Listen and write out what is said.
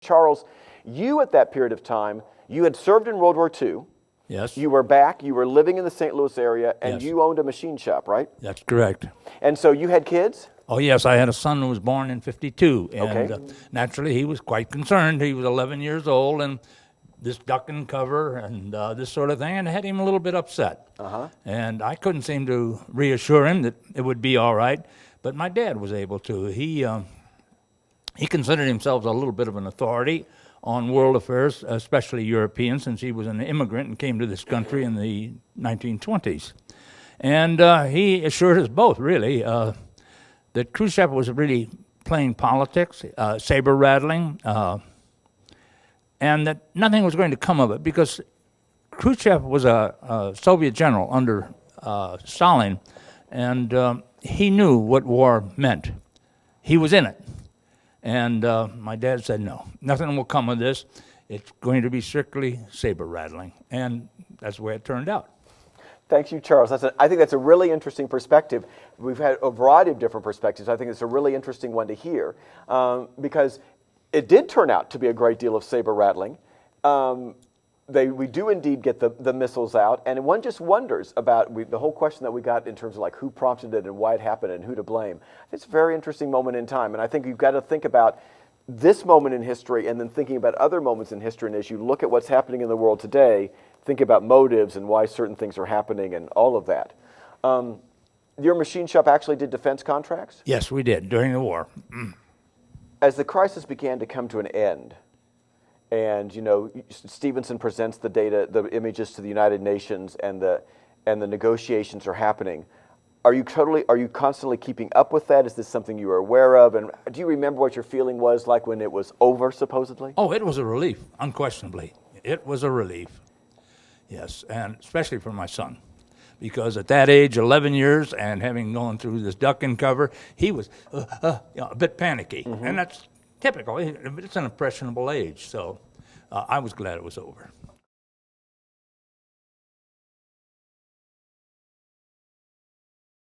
Charles, you at that period of time, you had served in World War II. Yes. You were back, you were living in the St. Louis area, and Yes. you owned a machine shop, right? That's correct. And so you had kids? Oh, yes, I had a son who was born in 52, and Okay. Naturally he was quite concerned. He was 11 years old, and this duck and cover and this sort of thing, and it had him a little bit upset. And I couldn't seem to reassure him that it would be all right, but my dad was able to. He considered himself a little bit of an authority on world affairs, especially European, since he was an immigrant and came to this country in the 1920s. And he assured us both, really, that Khrushchev was really playing politics, saber rattling, and that nothing was going to come of it because Khrushchev was a Soviet general under Stalin, and he knew what war meant. He was in it. And my dad said, no, nothing will come of this. It's going to be strictly saber rattling. And that's the way it turned out. Thank you, Charles. I think that's a really interesting perspective. We've had a variety of different perspectives. I think it's a really interesting one to hear because it did turn out to be a great deal of saber rattling. We do indeed get the missiles out, and one just wonders about the whole question that we got in terms of like who prompted it and why it happened and who to blame. It's a very interesting moment in time, and I think you've got to think about this moment in history and then thinking about other moments in history, and as you look at what's happening in the world today, think about motives and why certain things are happening and all of that. Your machine shop actually did defense contracts? Yes, we did, during the war. As the crisis began to come to an end, and Stevenson presents the data, the images to the United Nations, and the negotiations are happening. Are you constantly keeping up with that? Is this something you are aware of? And do you remember what your feeling was like when it was over, supposedly? Oh, it was a relief, unquestionably. It was a relief, yes, and especially for my son. Because at that age, 11 years, and having gone through this duck and cover, he was a bit panicky. And that's typical. It's an impressionable age, so I was glad it was over.